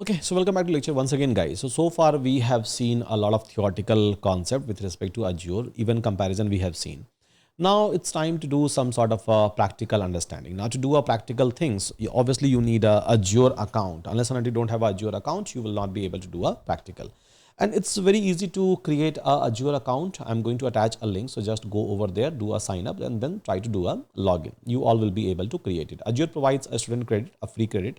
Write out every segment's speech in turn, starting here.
Okay, so welcome back to lecture once again, guys. So far we have seen a lot of theoretical concept with respect to Azure, even comparison we have seen. Now it's time to do some sort of practical understanding. Now to do a practical things, obviously you need a Azure account. Unless and until you don't have a Azure account, you will not be able to do a practical. And it's very easy to create a Azure account. I'm going to attach a link. So just go over there, do a sign up and then try to do a login. You all will be able to create it. Azure provides a student credit, a free credit,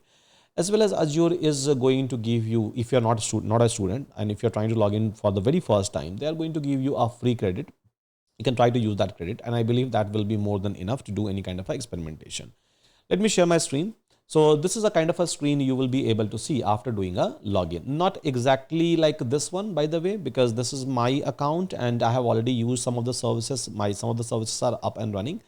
as well as Azure is going to give you, if you're not a student and if you're trying to log in for the very first time, they are going to give you a free credit. You can try to use that credit, and I believe that will be more than enough to do any kind of experimentation. Let me share my screen. So this is a kind of a screen you will be able to see after doing a login. Not exactly like this one, by the way, because this is my account and I have already used some of the services. Some of the services are up and running.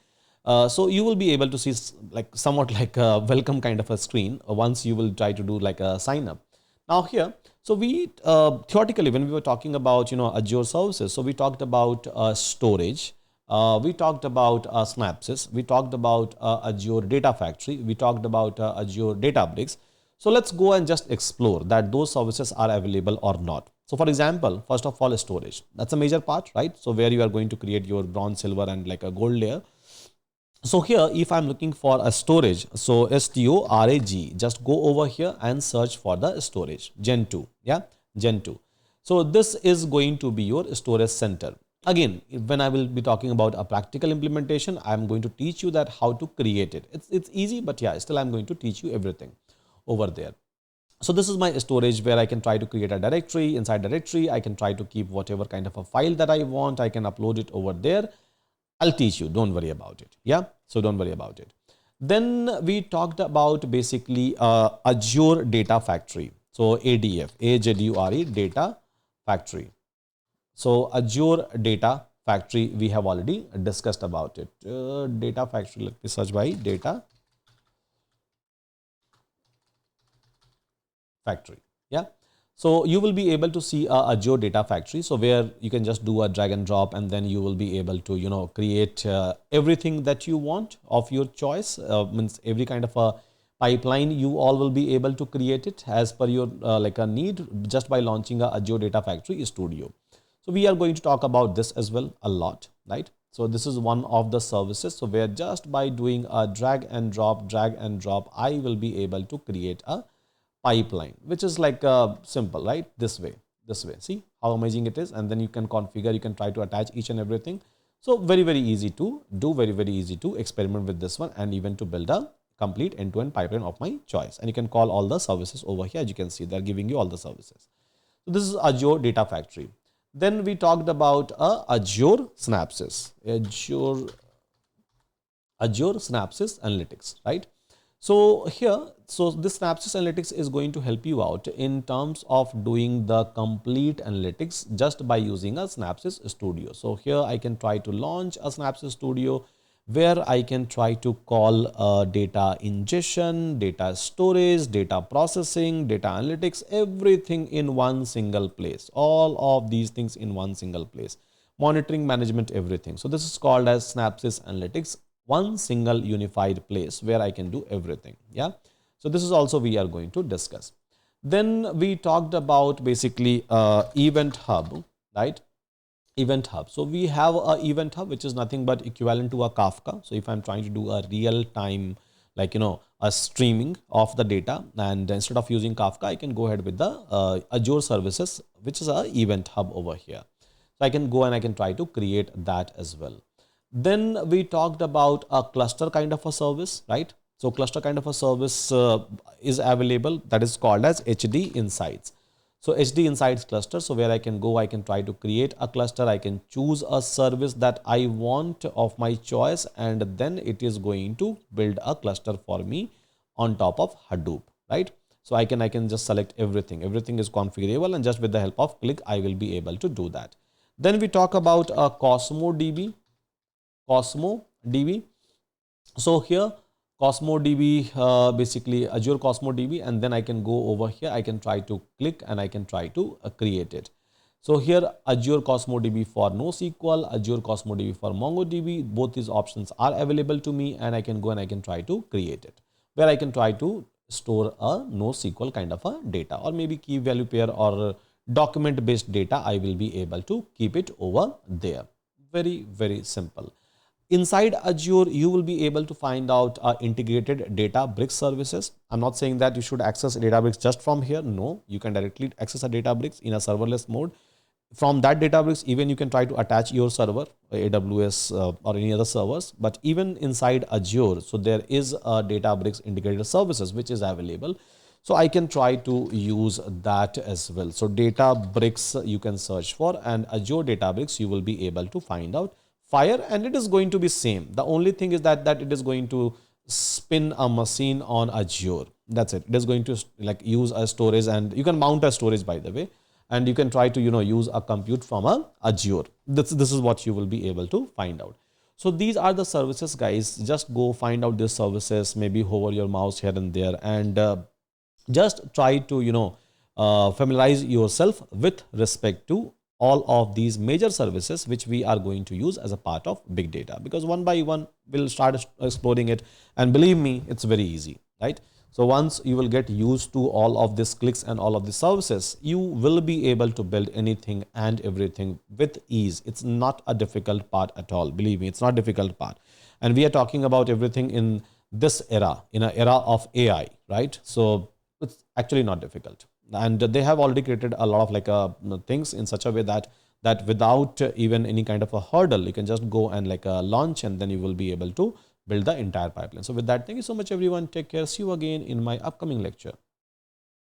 So you will be able to see like somewhat like a welcome kind of a screen once you will try to do like a sign up. Now here, so we theoretically when we were talking about Azure services, so we talked about storage, we talked about Synapses, we talked about Azure Data Factory, we talked about Azure Databricks. So let's go and just explore that those services are available or not. So for example, first of all, storage. That's a major part, right? So where you are going to create your bronze, silver, and like a gold layer. So here, if I'm looking for a storage, so storage, just go over here and search for the storage, Gen 2, yeah, Gen 2. So this is going to be your storage center. Again, when I will be talking about a practical implementation, I'm going to teach you that how to create it. It's easy, but yeah, still I'm going to teach you everything over there. So this is my storage where I can try to create a directory. Inside directory, I can try to keep whatever kind of a file that I want. I can upload it over there. I'll teach you. Don't worry about it. Yeah. So don't worry about it. Then we talked about basically Azure Data Factory. So ADF, AZURE Data Factory. So Azure Data Factory, we have already discussed about it. Data Factory, let me search by Data Factory. Yeah. So you will be able to see a Azure Data Factory. So where you can just do a drag and drop, and then you will be able to create everything that you want of your choice. Means every kind of a pipeline you all will be able to create it as per your like a need just by launching a Azure Data Factory Studio. So we are going to talk about this as well a lot, right? So this is one of the services. So where just by doing a drag and drop, I will be able to create a pipeline, which is like simple, right? This way, see how amazing it is. And then you can configure, you can try to attach each and everything. So very easy to do, very easy to experiment with this one, and even to build a complete end-to-end pipeline of my choice. And you can call all the services over here. As you can see, they're giving you all the services. So this is Azure Data Factory. Then we talked about Azure Synapses, Azure Synapses Analytics, right? So here, so this Synapses Analytics is going to help you out in terms of doing the complete analytics just by using a Synapses Studio. So here I can try to launch a Synapses Studio where I can try to call data ingestion, data storage, data processing, data analytics, everything in one single place. All of these things in one single place. Monitoring, management, everything. So this is called as Synapses Analytics, one single unified place where I can do everything. Yeah. So this is also we are going to discuss. Then we talked about basically Event Hub, right? Event Hub. So we have a Event Hub, which is nothing but equivalent to a Kafka. So if I'm trying to do a real time, like, a streaming of the data, and instead of using Kafka, I can go ahead with the Azure services, which is a Event Hub over here. So I can go and I can try to create that as well. Then we talked about a cluster kind of a service, right? So cluster kind of a service is available, that is called as HD Insights. So HD Insights cluster, so where I can go, I can try to create a cluster, I can choose a service that I want of my choice, and then it is going to build a cluster for me on top of Hadoop, right? So I can just select everything. Everything is configurable, and just with the help of click, I will be able to do that. Then we talk about a Cosmo DB. So here Cosmo DB, basically Azure Cosmo DB, and then I can go over here, I can try to click and I can try to create it. So here Azure Cosmo DB for NoSQL, Azure Cosmo DB for MongoDB, both these options are available to me, and I can go and I can try to create it, where I can try to store a NoSQL kind of a data, or maybe key value pair or document based data. I will be able to keep it over there. Very, very simple. Inside Azure, you will be able to find out integrated Databricks services. I'm not saying that you should access Databricks just from here. No, you can directly access a Databricks in a serverless mode. From that Databricks, even you can try to attach your server, AWS or any other servers. But even inside Azure, so there is a Databricks integrated services which is available. So I can try to use that as well. So Databricks you can search for, and Azure Databricks you will be able to find out Fire, and it is going to be same. The only thing is that it is going to spin a machine on Azure. That's it. It is going to like use a storage, and you can mount a storage, by the way, and you can try to use a compute from a Azure. This is what you will be able to find out. So these are the services, guys. Just go find out these services. Maybe hover your mouse here and there, and just try to familiarize yourself with respect to all of these major services which we are going to use as a part of big data, because one by one we'll start exploring it, and believe me, it's very easy, right? So once you will get used to all of these clicks and all of the services, you will be able to build anything and everything with ease. It's not a difficult part at all. Believe me, it's not a difficult part. And we are talking about everything in this era, in an era of AI, right? So it's actually not difficult. And they have already created a lot of things in such a way that without even any kind of a hurdle, you can just go and launch, and then you will be able to build the entire pipeline. So with that, thank you so much, everyone. Take care. See you again in my upcoming lecture.